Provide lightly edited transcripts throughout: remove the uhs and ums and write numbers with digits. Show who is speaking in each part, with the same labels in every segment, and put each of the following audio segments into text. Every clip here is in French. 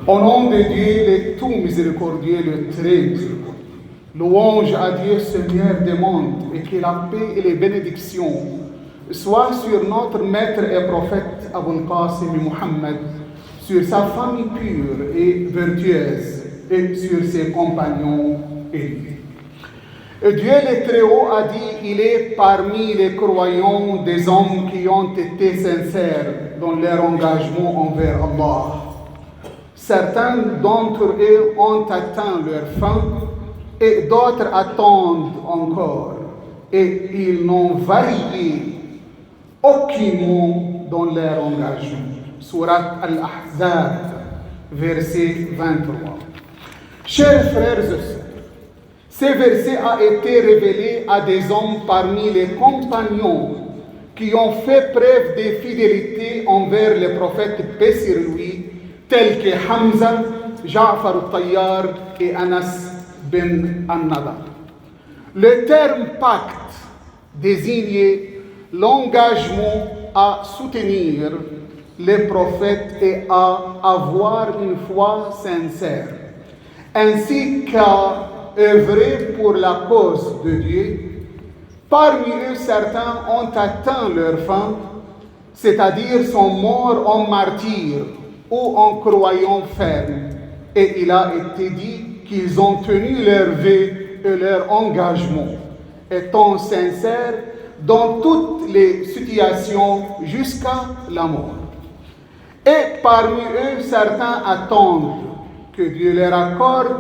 Speaker 1: Au nom de Dieu, le tout miséricordieux, le très miséricordieux. Louange à Dieu, Seigneur des mondes, et que la paix et les bénédictions soient sur notre maître et prophète Abul Qasim Muhammad, sur sa famille pure et vertueuse, et sur ses compagnons élus. Dieu le Très-Haut a dit, il est parmi les croyants des hommes qui ont été sincères dans leur engagement envers Allah. Certains d'entre eux ont atteint leur fin et d'autres attendent encore. Et ils n'ont varié aucunement dans leur engagement. Surat Al-Ahzab, verset 23. Chers frères et sœurs, ce verset a été révélé à des hommes parmi les compagnons qui ont fait preuve de fidélité envers le prophète, paix sur lui, tels que Hamza, Ja'far al-Tayyar et Anas bin An-Nadar. Le terme pacte désignait l'engagement à soutenir les prophètes et à avoir une foi sincère, ainsi qu'à œuvrer pour la cause de Dieu. Parmi eux, certains ont atteint leur fin, c'est-à-dire sont morts en martyrs ou en croyant ferme. Et il a été dit qu'ils ont tenu leur vœux et leur engagement, étant sincères dans toutes les situations jusqu'à la mort. Et parmi eux, certains attendent que Dieu leur accorde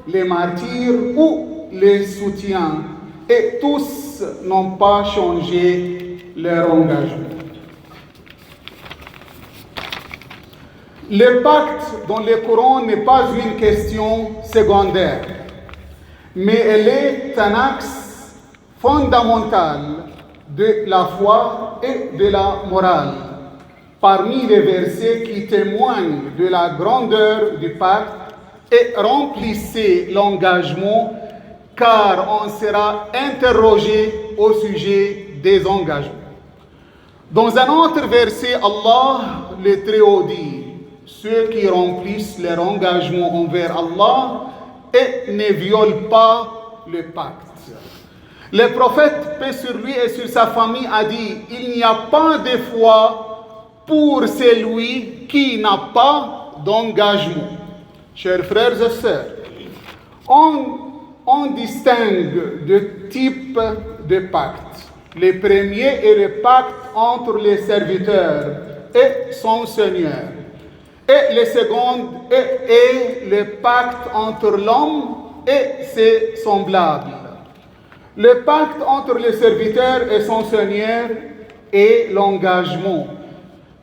Speaker 1: les martyrs ou les soutiens, et tous n'ont pas changé leur engagement. Le pacte dans le Coran n'est pas une question secondaire, mais elle est un axe fondamental de la foi et de la morale. Parmi les versets qui témoignent de la grandeur du pacte, et remplissez l'engagement, car on sera interrogé au sujet des engagements. Dans un autre verset, Allah le Très-Haut dit, ceux qui remplissent leur engagement envers Allah et ne violent pas le pacte. Le prophète, paix sur lui et sur sa famille, a dit, il n'y a pas de foi pour celui qui n'a pas d'engagement. Chers frères et sœurs, on distingue deux types de pactes. Le premier est le pacte entre les serviteurs et son Seigneur. Et le second est le pacte entre l'homme et ses semblables. Le pacte entre le serviteur et son Seigneur est l'engagement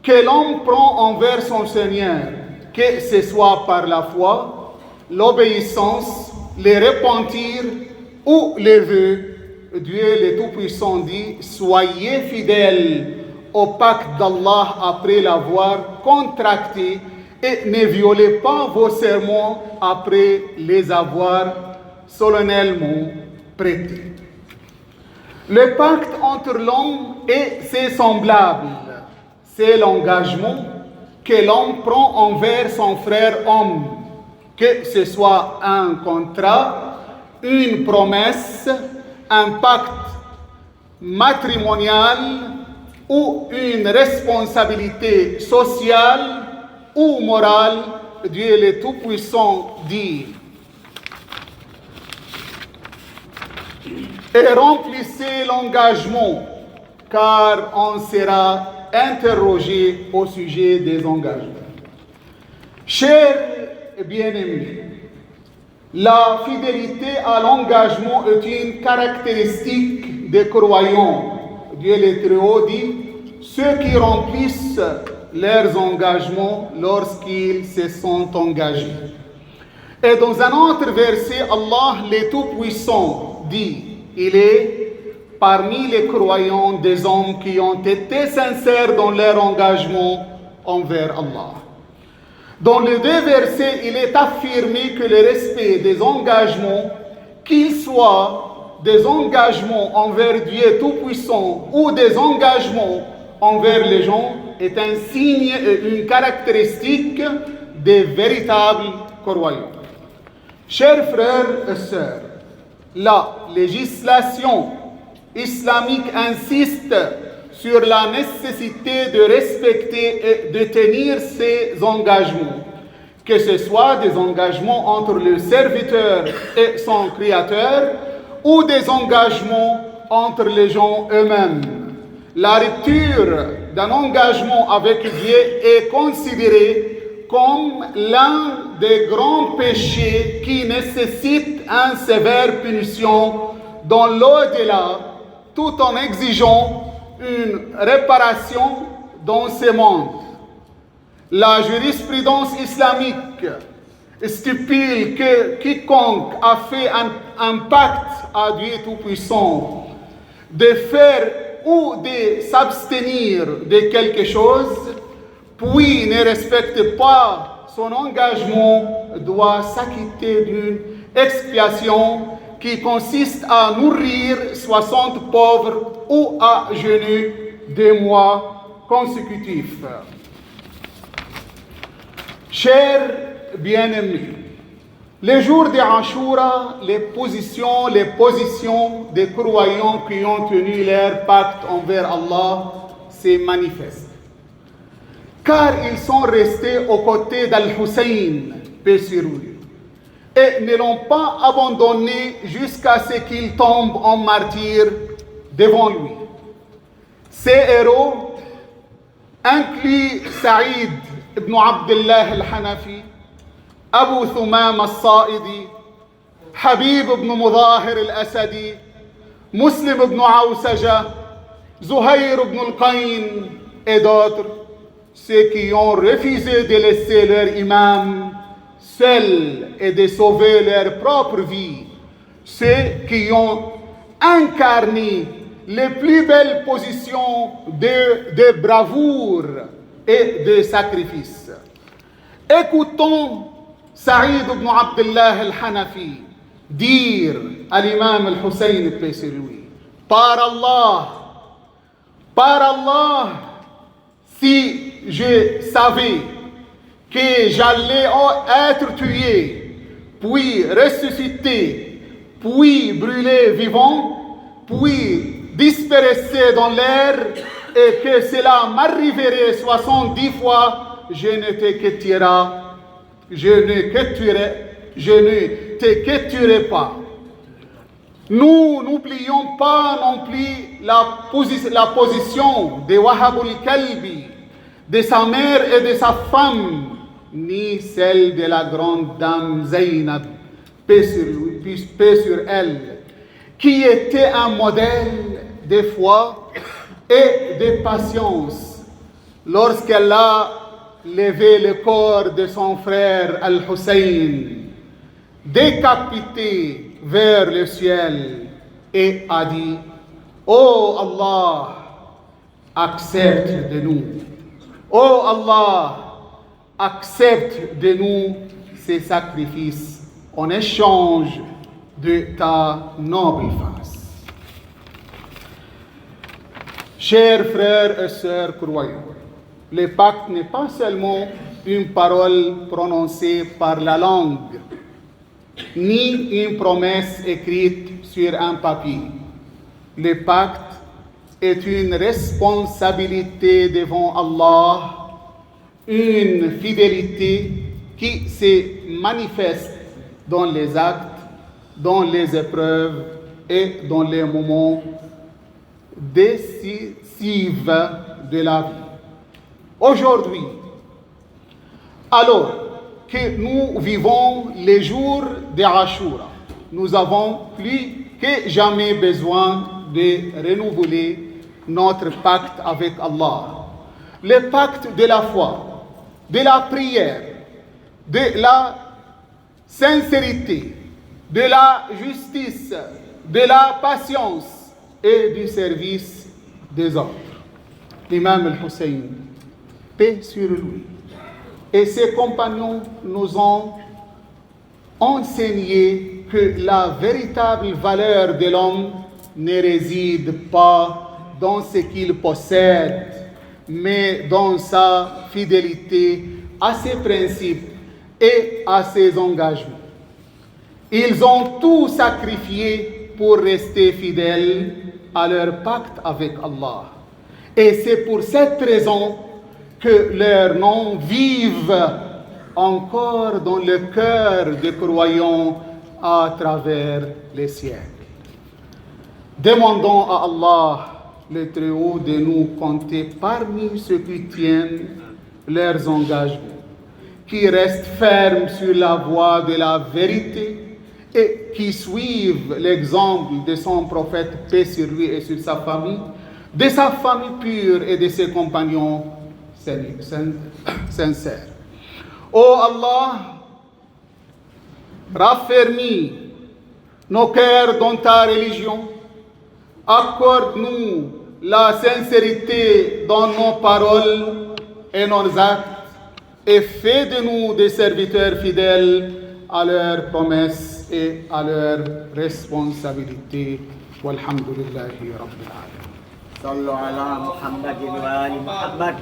Speaker 1: que l'homme prend envers son Seigneur, que ce soit par la foi, l'obéissance, le repentir ou les vœux. Dieu le Tout-Puissant dit, soyez fidèles au pacte d'Allah après l'avoir contracté et ne violez pas vos serments après les avoir solennellement prêtés. Le pacte entre l'homme et ses semblables, c'est l'engagement que l'homme prend envers son frère homme, que ce soit un contrat, une promesse, un pacte matrimonial ou une responsabilité sociale ou morale. Dieu le Tout-Puissant dit, et remplissez l'engagement, car on sera interrogé au sujet des engagements. Chers et bien-aimés, la fidélité à l'engagement est une caractéristique des croyants. Dieu le Très-Haut dit, ceux qui remplissent leurs engagements lorsqu'ils se sont engagés. Et dans un autre verset, Allah le Tout-Puissant dit, il est parmi les croyants des hommes qui ont été sincères dans leur engagement envers Allah. Dans les deux versets, il est affirmé que le respect des engagements, qu'ils soient des engagements envers Dieu Tout-Puissant ou des engagements envers les gens est un signe et une caractéristique des véritables croyants. Chers frères et sœurs, la législation islamique insiste sur la nécessité de respecter et de tenir ses engagements, que ce soit des engagements entre le serviteur et son créateur ou des engagements entre les gens eux-mêmes. La rupture d'un engagement avec Dieu est considérée comme l'un des grands péchés qui nécessite une sévère punition dans l'au-delà, tout en exigeant une réparation dans ce monde. La jurisprudence islamique stipule que quiconque a fait un pacte à Dieu Tout-Puissant de faire ou de s'abstenir de quelque chose, puis ne respecte pas son engagement, doit s'acquitter d'une expiation qui consiste à nourrir 60 pauvres ou à jeûner 2 mois consécutifs. Chers bien-aimés, les jours de Ashura, les positions des croyants qui ont tenu leur pacte envers Allah se manifestent. Car ils sont restés aux côtés d'Al-Hussein, paix sur lui, et ne l'ont pas abandonné jusqu'à ce qu'il tombe en martyr devant lui. Ces héros incluent Saïd ibn Abdullah al-Hanafi, Abu Thumam al-Sa'idi, Habib ibn Mudahir al-Asadi, Muslim ibn Awsaja, Zuhayr ibn al-Qayn et d'autres, ceux qui ont refusé de laisser leur imam seul et de sauver leur propre vie, ceux qui ont incarné les plus belles positions de bravoure et de sacrifice. Écoutons Saïd ibn Abdullah al-Hanafi dire à l'imam al-Hussein, paix sur lui: par Allah, si je savais que j'allais être tué, puis ressuscité, puis brûlé vivant, puis disparaître dans l'air, et que cela m'arriverait 70 fois, je ne te tuerai pas. Nous n'oublions pas non plus la position de Wahab al-Kalbi, de sa mère et de sa femme, ni celle de la grande dame Zainab, paix sur elle, qui était un modèle de foi et de patience lorsqu'elle a levé le corps de son frère Al-Hussein, décapité vers le ciel, et a dit: oh Allah, accepte de nous. Oh Allah, accepte de nous ces sacrifices en échange de ta noble face. Chers frères et sœurs croyants, le pacte n'est pas seulement une parole prononcée par la langue, ni une promesse écrite sur un papier. Le pacte est une responsabilité devant Allah, une fidélité qui se manifeste dans les actes, dans les épreuves et dans les moments décisifs de la vie. Aujourd'hui, alors que nous vivons les jours de Ashura, nous avons plus que jamais besoin de renouveler notre pacte avec Allah. Le pacte de la foi, de la prière, de la sincérité, de la justice, de la patience et du service des autres. L'imam al-Hussein, paix sur lui, et ses compagnons nous ont enseigné que la véritable valeur de l'homme ne réside pas dans ce qu'il possède, mais dans sa fidélité à ses principes et à ses engagements. Ils ont tout sacrifié pour rester fidèles à leur pacte avec Allah. Et c'est pour cette raison que leurs noms vivent encore dans le cœur des croyants à travers les siècles. Demandons à Allah, le Très-Haut, de nous compter parmi ceux qui tiennent leurs engagements, qui restent fermes sur la voie de la vérité et qui suivent l'exemple de son prophète, paix sur lui et sur sa famille, de sa famille pure et de ses compagnons sincères. Ô Allah, raffermis nos cœurs dans ta religion, accorde-nous la sincérité dans nos paroles et nos actes, et fais de nous des serviteurs fidèles à leurs promesses et à leurs responsabilités. Walhamdulillahi Rabbil Alamin.
Speaker 2: صلوا على محمد وآل محمد.